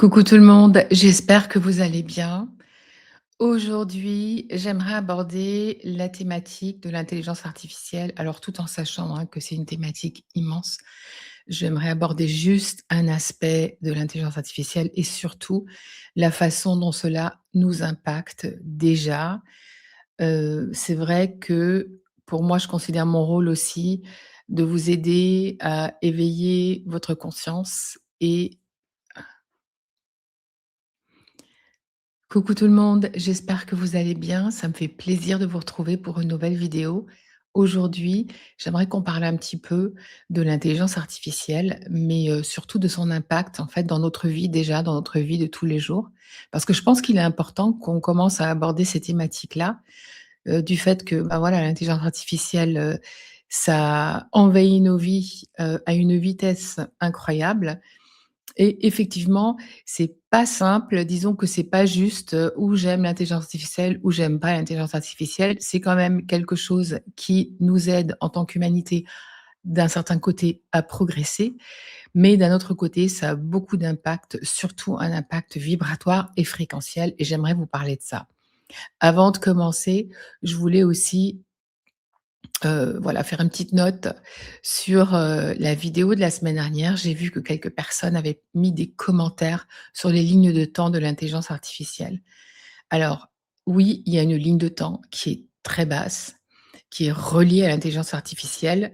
Coucou tout le monde, j'espère que vous allez bien. Aujourd'hui, j'aimerais aborder la thématique de l'intelligence artificielle, alors tout en sachant que c'est une thématique immense. J'aimerais aborder juste un aspect de l'intelligence artificielle et surtout la façon dont cela nous impacte déjà. C'est vrai que pour moi, je considère mon rôle aussi de vous aider à éveiller votre conscience et coucou tout le monde, j'espère que vous allez bien. Ça me fait plaisir de vous retrouver pour une nouvelle vidéo. Aujourd'hui, j'aimerais qu'on parle un petit peu de l'intelligence artificielle, mais surtout de son impact en fait dans notre vie déjà, dans notre vie de tous les jours. Parce que je pense qu'il est important qu'on commence à aborder ces thématiques-là, du fait que bah, voilà, l'intelligence artificielle, ça envahit nos vies à une vitesse incroyable et effectivement, c'est pas simple. Disons que c'est pas juste, ou j'aime l'intelligence artificielle ou j'aime pas l'intelligence artificielle. C'est quand même quelque chose qui nous aide en tant qu'humanité, d'un certain côté, à progresser, mais d'un autre côté, ça a beaucoup d'impact, surtout un impact vibratoire et fréquentiel et j'aimerais vous parler de ça. Avant de commencer, je voulais aussi voilà, faire une petite note sur, la vidéo de la semaine dernière. J'ai vu que quelques personnes avaient mis des commentaires sur les lignes de temps de l'intelligence artificielle. Alors, oui, il y a une ligne de temps qui est très basse, qui est reliée à l'intelligence artificielle.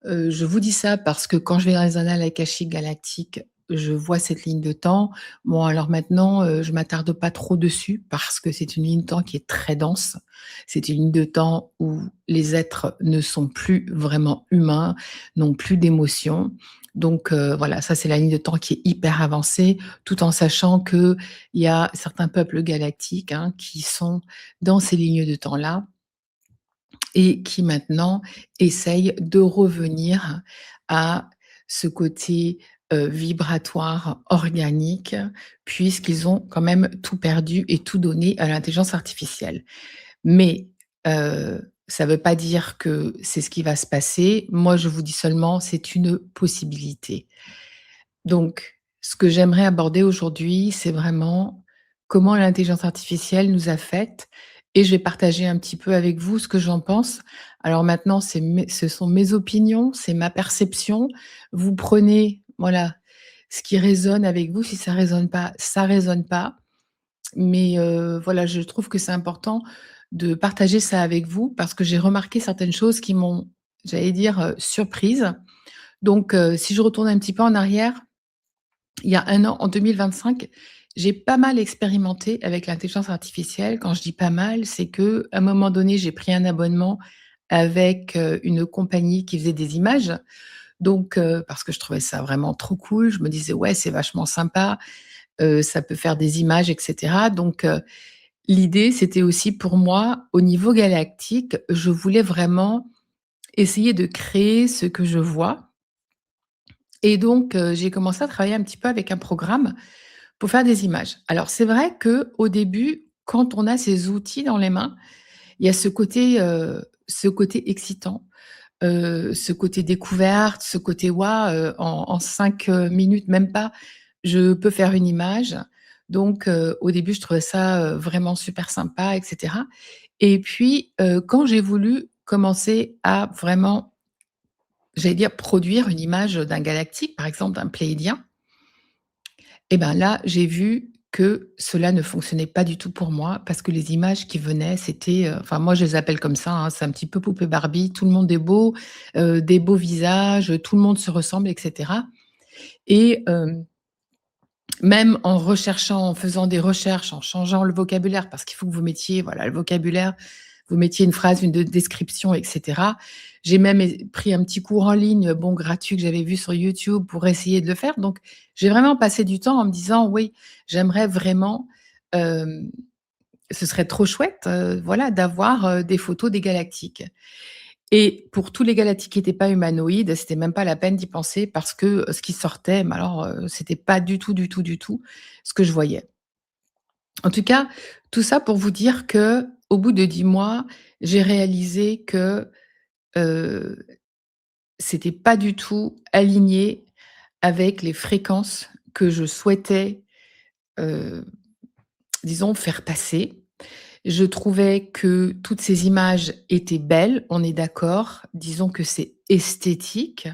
Je vous dis ça parce que quand je vais dans les annales akashiques galactiques, je vois cette ligne de temps. Bon, alors maintenant, je m'attarde pas trop dessus parce que c'est une ligne de temps qui est très dense. C'est une ligne de temps où les êtres ne sont plus vraiment humains, n'ont plus d'émotions. Donc, voilà, ça c'est la ligne de temps qui est hyper avancée, tout en sachant qu'il y a certains peuples galactiques, qui sont dans ces lignes de temps-là et qui maintenant essayent de revenir à ce côté, vibratoire, organique, puisqu'ils ont quand même tout perdu et tout donné à l'intelligence artificielle. Mais, ça ne veut pas dire que c'est ce qui va se passer. Moi, je vous dis seulement, c'est une possibilité. Donc, ce que j'aimerais aborder aujourd'hui, c'est vraiment comment l'intelligence artificielle nous affecte et je vais partager un petit peu avec vous ce que j'en pense. Alors maintenant, ce sont mes opinions, c'est ma perception. Vous prenez, voilà, ce qui résonne avec vous. Si ça résonne pas, ça résonne pas. Mais voilà, je trouve que c'est important de partager ça avec vous parce que j'ai remarqué certaines choses qui m'ont, j'allais dire, surprise. Donc si je retourne un petit peu en arrière, il y a 1 an, en 2025, j'ai pas mal expérimenté avec l'intelligence artificielle. Quand je dis pas mal, c'est qu'à un moment donné, j'ai pris un abonnement avec, une compagnie qui faisait des images. Donc, parce que je trouvais ça vraiment trop cool. Je me disais: «Ouais, c'est vachement sympa, ça peut faire des images et cetera». Donc, l'idée, c'était aussi pour moi, au niveau galactique, je voulais vraiment essayer de créer ce que je vois et donc, j'ai commencé à travailler un petit peu avec un programme pour faire des images. Alors c'est vrai que au début, quand on a ces outils dans les mains, il y a ce côté excitant, ce côté découverte, ce côté: «Waouh, en 5, minutes, même pas, je peux faire une image». Donc au début, je trouvais ça, vraiment super sympa et cetera et puis, quand j'ai voulu commencer à vraiment, j'allais dire, produire une image d'un galactique, par exemple d'un pléïdien, et ben là, j'ai vu que cela ne fonctionnait pas du tout pour moi parce que les images qui venaient, c'était, enfin moi je les appelle comme ça, c'est un petit peu poupée Barbie, tout le monde est beau, des beaux visages, tout le monde se ressemble et cetera et même en recherchant, en faisant des recherches, en changeant le vocabulaire parce qu'il faut que vous mettiez, voilà, le vocabulaire, vous mettiez une phrase, une description et cetera. J'ai même pris un petit cours en ligne, bon gratuit que j'avais vu sur YouTube pour essayer de le faire. Donc j'ai vraiment passé du temps en me disant: «Oui, j'aimerais vraiment, hem, ce serait trop chouette, voilà, d'avoir, des photos des galactiques». Et pour tous les galactiques qui étaient pas humanoïdes, c'était même pas la peine d'y penser parce que, ce qui sortait, mais alors, c'était pas du tout, du tout, du tout ce que je voyais. En tout cas, tout ça pour vous dire que, au bout de 10 mois, j'ai réalisé que, heu, c'était pas du tout aligné avec les fréquences que je souhaitais, heu, disons faire passer. Je trouvais que toutes ces images étaient belles, on est d'accord. Disons que c'est esthétique,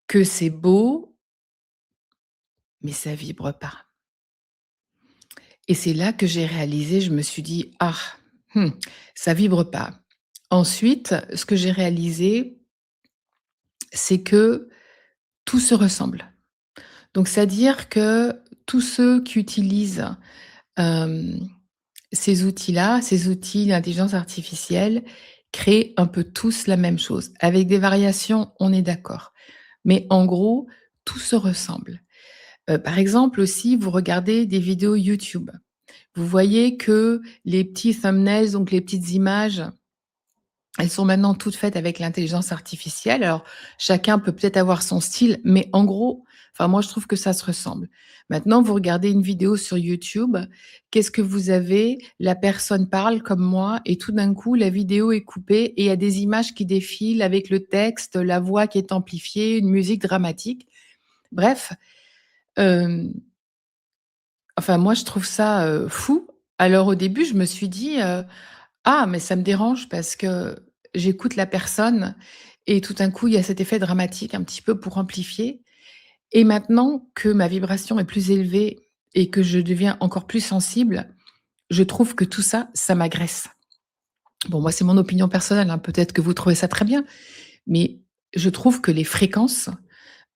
que c'est beau, mais ça vibre pas. Et c'est là que j'ai réalisé, je me suis dit: «Ah, mmh, ça vibre pas». Ensuite, ce que j'ai réalisé, c'est que tout se ressemble. Donc c'est-à-dire que tous ceux qui utilisent, hem, ces outils-là, ces outils d'intelligence artificielle, créent un peu tous la même chose. Avec des variations, on est d'accord. Mais en gros, tout se ressemble. Par exemple aussi, vous regardez des vidéos YouTube. Vous voyez que les petits thumbnails, donc les petites images, elles sont maintenant toutes faites avec l'intelligence artificielle. Alors, chacun peut peut-être avoir son style, mais en gros, enfin moi je trouve que ça se ressemble. Maintenant, vous regardez une vidéo sur YouTube, qu'est-ce que vous avez? La personne parle comme moi et tout d'un coup, la vidéo est coupée et il y a des images qui défilent avec le texte, la voix qui est amplifiée, une musique dramatique. Bref, hem, enfin moi je trouve ça, fou. Alors au début, je me suis dit, «Ah mais ça me dérange parce que j'écoute la personne et tout d'un coup, il y a cet effet dramatique un petit peu pour amplifier et maintenant que ma vibration est plus élevée et que je deviens encore plus sensible, je trouve que tout ça, ça m'agresse». Bon moi, c'est mon opinion personnelle, hein, peut-être que vous trouvez ça très bien, mais je trouve que les fréquences,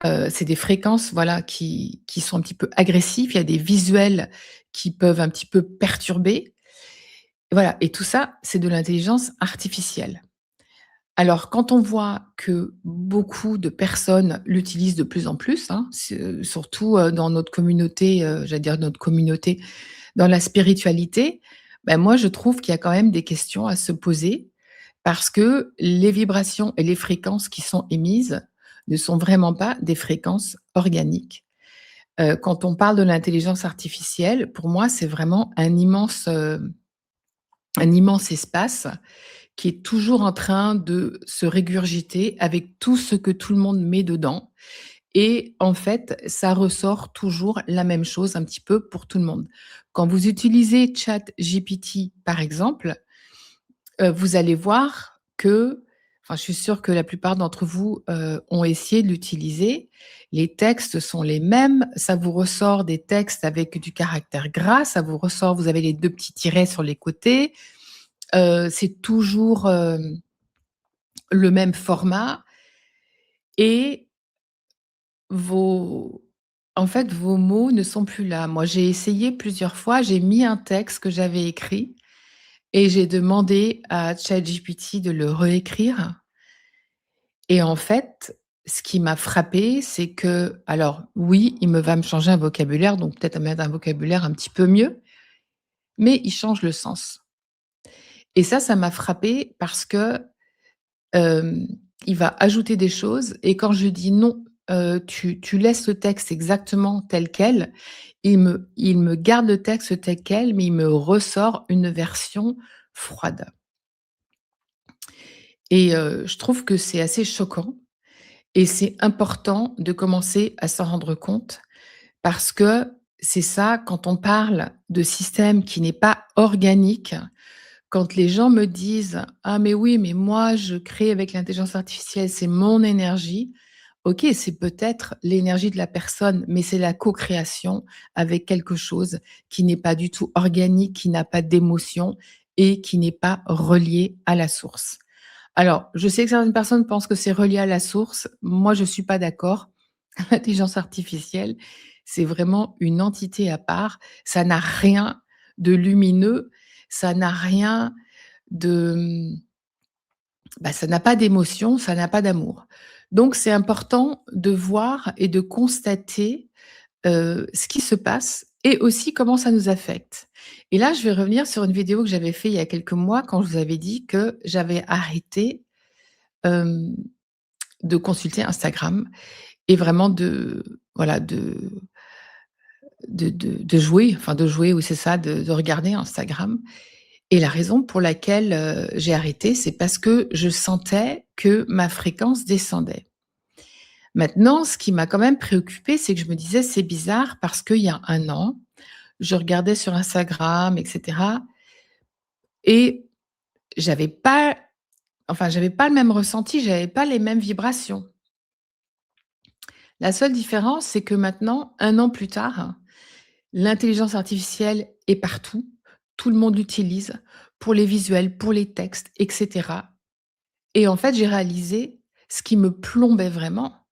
c'est des fréquences, voilà, qui sont un petit peu agressives. Il y a des visuels qui peuvent un petit peu perturber. Voilà et tout ça, c'est de l'intelligence artificielle. Alors, quand on voit que beaucoup de personnes l'utilisent de plus en plus, hein, surtout, dans notre communauté, j'allais dire notre communauté, dans la spiritualité, ben moi, je trouve qu'il y a quand même des questions à se poser parce que les vibrations et les fréquences qui sont émises ne sont vraiment pas des fréquences organiques. Quand on parle de l'intelligence artificielle, pour moi, c'est vraiment un immense espace qui est toujours en train de se régurgiter avec tout ce que tout le monde met dedans et en fait, ça ressort toujours la même chose un petit peu pour tout le monde. Quand vous utilisez ChatGPT, par exemple, vous allez voir que enfin, je suis sûre que la plupart d'entre vous, ont essayé de l'utiliser. Les textes sont les mêmes, ça vous ressort des textes avec du caractère gras, ça vous ressort vous avez les 2 petits tirets sur les côtés, c'est toujours, le même format et vos en fait, vos mots ne sont plus là. Moi, j'ai essayé plusieurs fois, j'ai mis un texte que j'avais écrit et j'ai demandé à ChatGPT de le réécrire et en fait, ce qui m'a frappée, c'est que alors oui, il me va me changer un vocabulaire, donc peut-être mettre un vocabulaire un petit peu mieux, mais il change le sens et ça m'a frappée parce que Hem, il va ajouter des choses et quand je dis: «Non, tu laisses le texte exactement tel quel», il me garde le texte tel quel, mais il me ressort une version froide et je trouve que c'est assez choquant et c'est important de commencer à s'en rendre compte parce que c'est ça, quand on parle de système qui n'est pas organique, quand les gens me disent: «Ah mais oui, mais moi je crée avec l'intelligence artificielle, c'est mon énergie». OK, c'est peut-être l'énergie de la personne, mais c'est la co-création avec quelque chose qui n'est pas du tout organique, qui n'a pas d'émotion et qui n'est pas relié à la source. Alors, je sais que certaines personnes pensent que c'est relié à la source. Moi, je suis pas d'accord. L'intelligence artificielle, c'est vraiment une entité à part. Ça n'a rien de lumineux, ça n'a rien de, bah, ça n'a pas d'émotion, ça n'a pas d'amour. Donc c'est important de voir et de constater, ce qui se passe et aussi comment ça nous affecte. Et là, je vais revenir sur une vidéo que j'avais fait il y a quelques mois quand je vous avais dit que j'avais arrêté, hem, de consulter Instagram et vraiment de voilà, de jouer, enfin de jouer, oui, c'est ça, de regarder Instagram et la raison pour laquelle, j'ai arrêté, c'est parce que je sentais que ma fréquence descendait. Maintenant, ce qui m'a quand même préoccupée, c'est que je me disais: «C'est bizarre» parce qu'il y a 1 an, je regardais sur Instagram et cetera et j'avais pas j'avais pas le même ressenti, j'avais pas les mêmes vibrations. La seule différence, c'est que maintenant, 1 an plus tard, l'intelligence artificielle est partout. Tout le monde l'utilise pour les visuels, pour les textes et cetera et en fait, j'ai réalisé ce qui me plombait vraiment,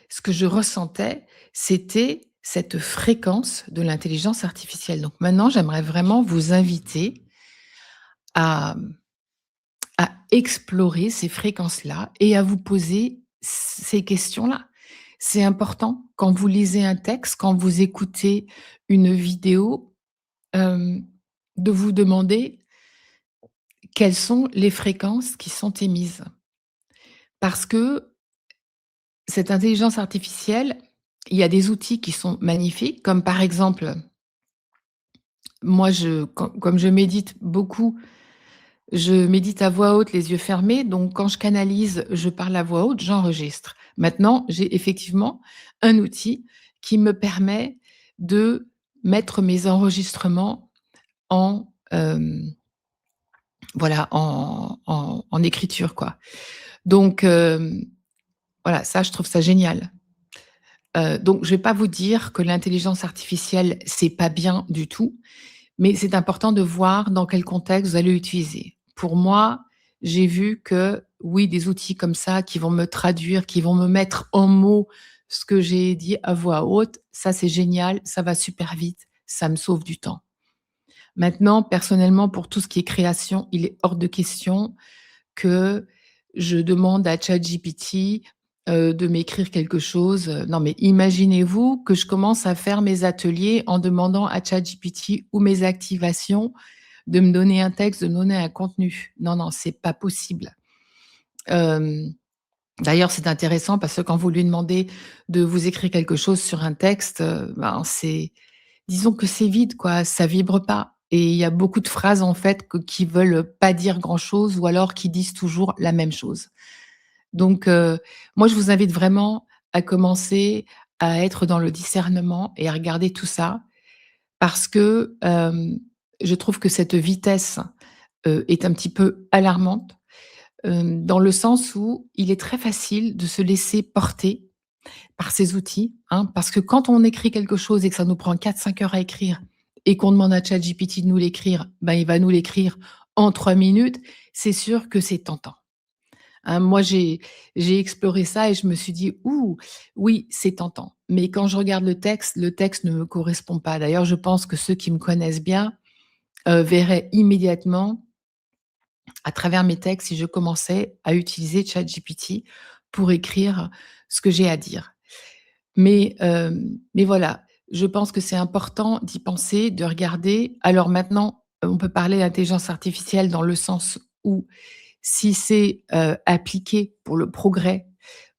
ce que je ressentais, c'était cette fréquence de l'intelligence artificielle. Donc maintenant, j'aimerais vraiment vous inviter à explorer ces fréquences-là et à vous poser ces questions-là. C'est important quand vous lisez un texte, quand vous écoutez une vidéo, hem, de vous demander quelles sont les fréquences qui sont émises. Parce que cette intelligence artificielle, il y a des outils qui sont magnifiques, comme par exemple, moi comme je médite beaucoup, je médite à voix haute, les yeux fermés, donc quand je canalise, je parle à voix haute, j'enregistre. Maintenant, j'ai effectivement un outil qui me permet de mettre mes enregistrements en, voilà, en écriture, quoi. Donc, voilà, ça, je trouve ça génial. Donc je vais pas vous dire que l'intelligence artificielle, c'est pas bien du tout, mais c'est important de voir dans quel contexte vous allez l'utiliser. Pour moi, j'ai vu que oui, des outils comme ça qui vont me traduire, qui vont me mettre en mots ce que j'ai dit à voix haute, ça c'est génial, ça va super vite, ça me sauve du temps. Maintenant, personnellement, pour tout ce qui est création, il est hors de question que je demande à ChatGPT, de m'écrire quelque chose, non mais imaginez-vous que je commence à faire mes ateliers en demandant à ChatGPT ou mes activations de me donner un texte, de me donner un contenu. Non, non, c'est pas possible. Hem, D'ailleurs, c'est intéressant parce que quand vous lui demandez de vous écrire quelque chose sur un texte, ben, c'est disons que c'est vide quoi, ça vibre pas et il y a beaucoup de phrases en fait qui veulent pas dire grand chose ou alors qui disent toujours la même chose. Donc moi je vous invite vraiment à commencer à être dans le discernement et à regarder tout ça parce que, je trouve que cette vitesse, est un petit peu alarmante, dans le sens où il est très facile de se laisser porter par ces outils, hein, parce que quand on écrit quelque chose et que ça nous prend 4-5 heures à écrire et qu'on demande à ChatGPT de nous l'écrire, ben, il va nous l'écrire en 3 minutes, c'est sûr que c'est tentant. Hein, moi, j'ai exploré ça et je me suis dit: «Ouh, oui, c'est tentant». Mais quand je regarde le texte ne me correspond pas. D'ailleurs, je pense que ceux qui me connaissent bien, verraient immédiatement à travers mes textes si je commençais à utiliser ChatGPT pour écrire ce que j'ai à dire. Mais voilà, je pense que c'est important d'y penser, de regarder. Alors maintenant, on peut parler d'intelligence artificielle dans le sens où si c'est, appliqué pour le progrès,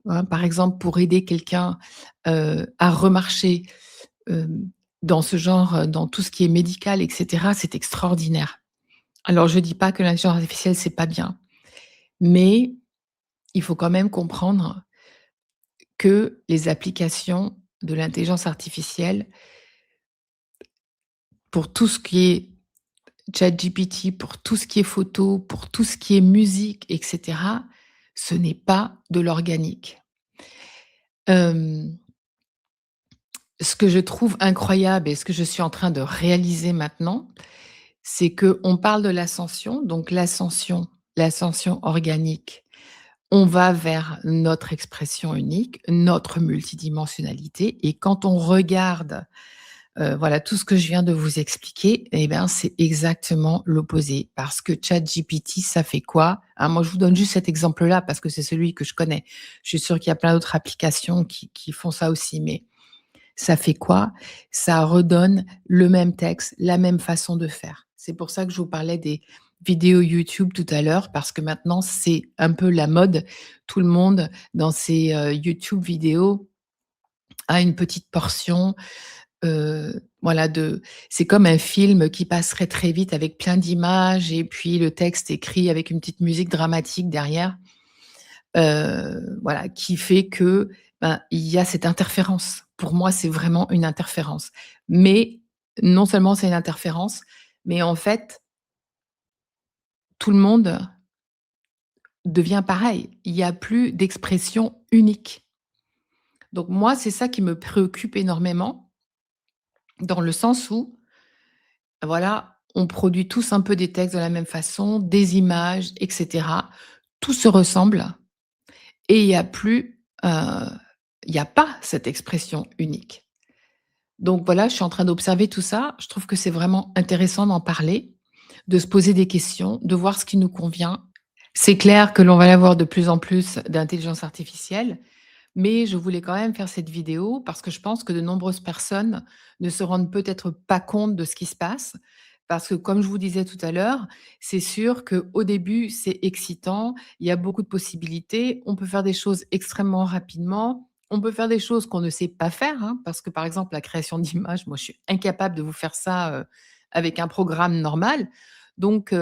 hein, par exemple pour aider quelqu'un, à remarcher, hem, dans ce genre, dans tout ce qui est médical et cetera, c'est extraordinaire. Alors je dis pas que l'intelligence artificielle, c'est pas bien, mais il faut quand même comprendre que les applications de l'intelligence artificielle, pour tout ce qui est ChatGPT, pour tout ce qui est photo, pour tout ce qui est musique et cetera, ce n'est pas de l'organique. Hem, Ce que je trouve incroyable et ce que je suis en train de réaliser maintenant, c'est qu'on parle de l'ascension, donc l'ascension organique, on va vers notre expression unique, notre multidimensionnalité et quand on regarde, voilà, tout ce que je viens de vous expliquer et ben, c'est exactement l'opposé parce que ChatGPT, ça fait quoi? Hein, moi, je vous donne juste cet exemple-là parce que c'est celui que je connais. Je suis sûre qu'il y a plein d'autres applications qui font ça aussi, mais ça fait quoi? Ça redonne le même texte, la même façon de faire. C'est pour ça que je vous parlais des vidéos YouTube tout à l'heure, parce que maintenant, c'est un peu la mode. Tout le monde, dans ses, YouTube vidéos, a une petite portion, voilà, de c'est comme un film qui passerait très vite avec plein d'images et puis le texte écrit avec une petite musique dramatique derrière. Voilà, qui fait que, ben, il y a cette interférence. Pour moi, c'est vraiment une interférence. Mais non seulement c'est une interférence, mais en fait, tout le monde devient pareil. Il y a plus d'expression unique. Donc moi, c'est ça qui me préoccupe énormément, dans le sens où, voilà, on produit tous un peu des textes de la même façon, des images, et cetera. Tout se ressemble et il y a pas cette expression unique. Donc voilà, je suis en train d'observer tout ça. Je trouve que c'est vraiment intéressant d'en parler, de se poser des questions, de voir ce qui nous convient. C'est clair que l'on va avoir de plus en plus d'intelligence artificielle, mais je voulais quand même faire cette vidéo parce que je pense que de nombreuses personnes ne se rendent peut-être pas compte de ce qui se passe. Parce que comme je vous disais tout à l'heure, c'est sûr qu'au début, c'est excitant, il y a beaucoup de possibilités, on peut faire des choses extrêmement rapidement, on peut faire des choses qu'on ne sait pas faire, hein, parce que par exemple, la création d'images, moi je suis incapable de vous faire ça avec un programme normal. Donc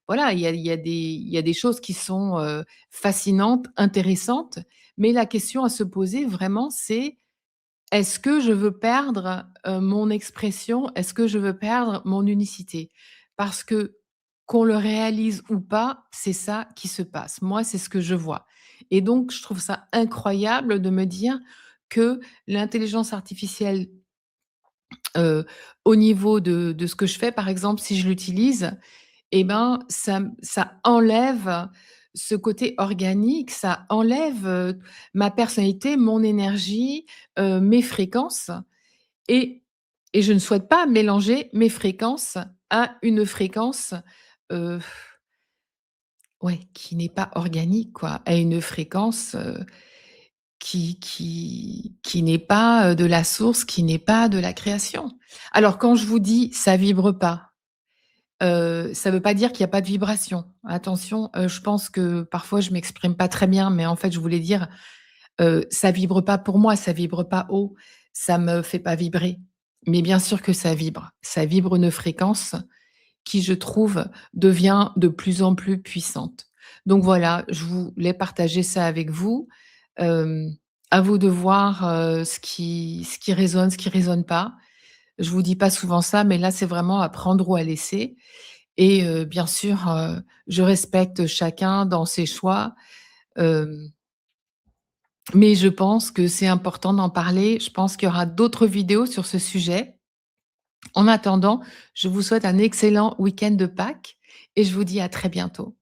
voilà, il y a des choses qui sont fascinantes, intéressantes, mais la question à se poser vraiment, c'est: «Est-ce que je veux perdre, mon expression? Est-ce que je veux perdre mon unicité?» Parce que, qu'on le réalise ou pas, c'est ça qui se passe. Moi, c'est ce que je vois et donc je trouve ça incroyable de me dire que l'intelligence artificielle, heu, au niveau de ce que je fais, par exemple, si je l'utilise, et ben, ça enlève ce côté organique, ça enlève, ma personnalité, mon énergie, mes fréquences et je ne souhaite pas mélanger mes fréquences à une fréquence, heu, ouais, qui n'est pas organique quoi, à une fréquence, qui n'est pas, de la source, qui n'est pas de la création. Alors quand je vous dis: «Ça vibre pas», ça veut pas dire qu'il y a pas de vibration. Attention, je pense que parfois je m'exprime pas très bien, mais en fait je voulais dire, ça vibre pas pour moi, ça vibre pas haut, ça me fait pas vibrer. Mais bien sûr que ça vibre. Ça vibre une fréquence qui, je trouve, devient de plus en plus puissante. Donc voilà, je voulais partager ça avec vous. Hem, à vous de voir, ce qui résonne, ce qui résonne pas. Je vous dis pas souvent ça, mais là, c'est vraiment à prendre ou à laisser et bien sûr, je respecte chacun dans ses choix, hem, mais je pense que c'est important d'en parler. Je pense qu'il y aura d'autres vidéos sur ce sujet. En attendant, je vous souhaite un excellent week-end de Pâques et je vous dis à très bientôt.